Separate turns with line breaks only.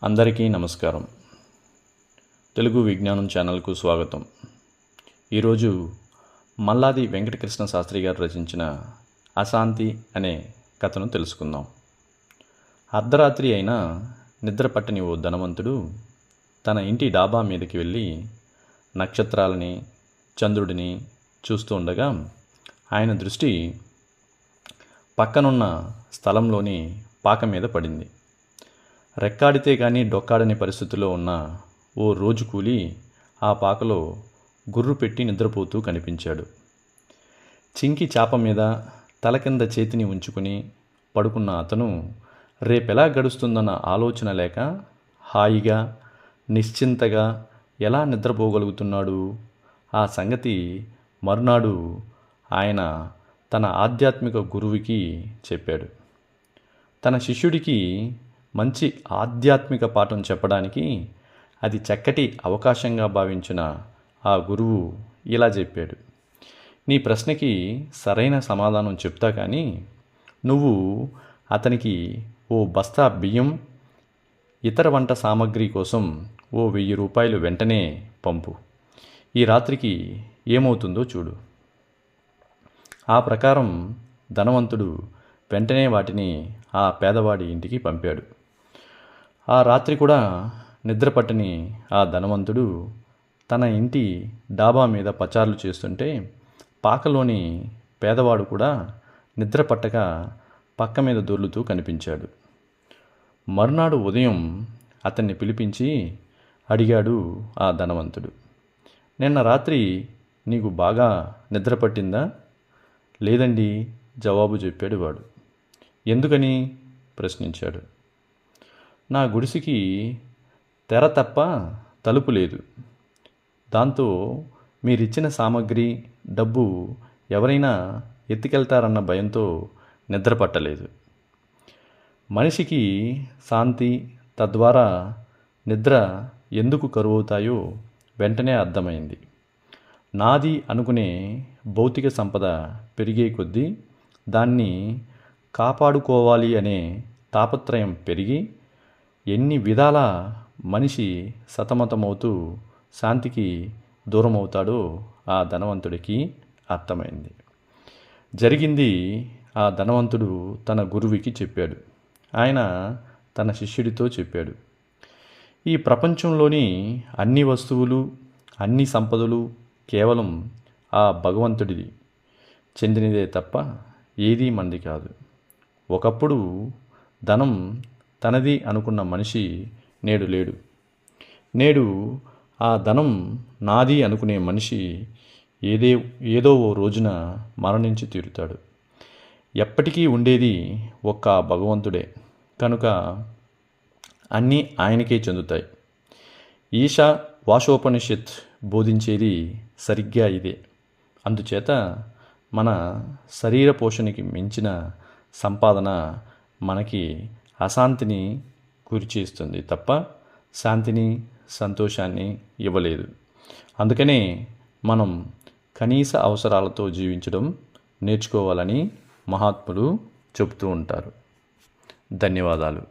అందరికీ నమస్కారం. తెలుగు విజ్ఞానం ఛానల్కు స్వాగతం. ఈరోజు మల్లాది వెంకటకృష్ణ శాస్త్రి గారు రచించిన అశాంతి అనే కథను తెలుసుకుందాం. అర్ధరాత్రి అయినా నిద్ర పట్టని ఓ ధనవంతుడు తన ఇంటి డాబా మీదకి వెళ్ళి నక్షత్రాలని, చంద్రుడిని చూస్తూ ఉండగా ఆయన దృష్టి పక్కనున్న స్థలంలోని పాక మీద పడింది. రెక్కాడితే కానీ డొక్కాడని పరిస్థితిలో ఉన్న ఓ రోజు కూలి ఆ పాకలో గుర్రు పెట్టి నిద్రపోతూ కనిపించాడు. చింకి చాప మీద తల కింద చేతిని ఉంచుకుని పడుకున్న అతను రేపెలా గడుస్తుందన్న ఆలోచన లేక హాయిగా నిశ్చింతగా ఎలా నిద్రపోగలుగుతున్నాడు? ఆ సంగతి మరునాడు ఆయన తన ఆధ్యాత్మిక గురువుకి చెప్పాడు. తన శిష్యుడికి మంచి ఆధ్యాత్మిక పాఠం చెప్పడానికి అది చక్కటి అవకాశంగా భావించిన ఆ గురువు ఇలా చెప్పాడు. నీ ప్రశ్నకి సరైన సమాధానం చెప్తా కానీ నువ్వు అతనికి ఓ బస్తా బియ్యం, ఇతర వంట సామాగ్రి కోసం ఓ 1000 రూపాయలు వెంటనే పంపు. ఈ రాత్రికి ఏమవుతుందో చూడు. ఆ ప్రకారం ధనవంతుడు వెంటనే వాటిని ఆ పేదవాడి ఇంటికి పంపాడు. ఆ రాత్రి కూడా నిద్రపట్టని ఆ ధనవంతుడు తన ఇంటి డాబా మీద పచార్లు చేస్తుంటే పాకలోని పేదవాడు కూడా నిద్ర పట్టక పక్క మీద దొర్లుతూ కనిపించాడు. మరునాడు ఉదయం అతన్ని పిలిపించి అడిగాడు ఆ ధనవంతుడు, నిన్న రాత్రి నీకు బాగా నిద్ర పట్టిందా? లేదండి జవాబు చెప్పాడు వాడు. ఎందుకని ప్రశ్నించాడు. నా గుడిసెకి తెర తప్ప తలుపు లేదు. దాంతో మీరిచ్చిన సామాగ్రి, డబ్బు ఎవరైనా ఎత్తుకెళ్తారన్న భయంతో నిద్ర పట్టలేదు. మనిషికి శాంతి, తద్వారా నిద్ర ఎందుకు కరువవుతాయో వెంటనే అర్థమైంది. నాది అనుకునే భౌతిక సంపద పెరిగే కొద్దీ దాన్ని కాపాడుకోవాలి అనే తాపత్రయం పెరిగి ఎన్ని విధాల మనిషి సతమతమవుతూ శాంతికి దూరమవుతాడో ఆ ధనవంతుడికి అర్థమైంది. జరిగింది ఆ ధనవంతుడు తన గురువుకి చెప్పాడు. ఆయన తన శిష్యుడితో చెప్పాడు, ఈ ప్రపంచంలోని అన్ని వస్తువులు, అన్ని సంపదలు కేవలం ఆ భగవంతుడిది చెందినదే తప్ప ఏదీ మనది కాదు. ఒకప్పుడు ధనం తనది అనుకున్న మనిషి నేడు లేడు. నేడు ఆ ధనం నాది అనుకునే మనిషి ఏదో ఓ రోజున మరణించి తీరుతాడు. ఎప్పటికీ ఉండేది ఒక్క భగవంతుడే కనుక అన్నీ ఆయనకే చెందుతాయి. ఈశా వాశోపనిషత్ బోధించేది సరిగ్గా ఇదే. అందుచేత మన శరీర పోషణకి మించిన సంపాదన మనకి అశాంతిని గురిచేస్తుంది తప్ప శాంతిని, సంతోషాన్ని ఇవ్వలేదు. అందుకనే మనం కనీస అవసరాలతో జీవించడం నేర్చుకోవాలని మహాత్ములు చెబుతూ ఉంటారు. ధన్యవాదాలు.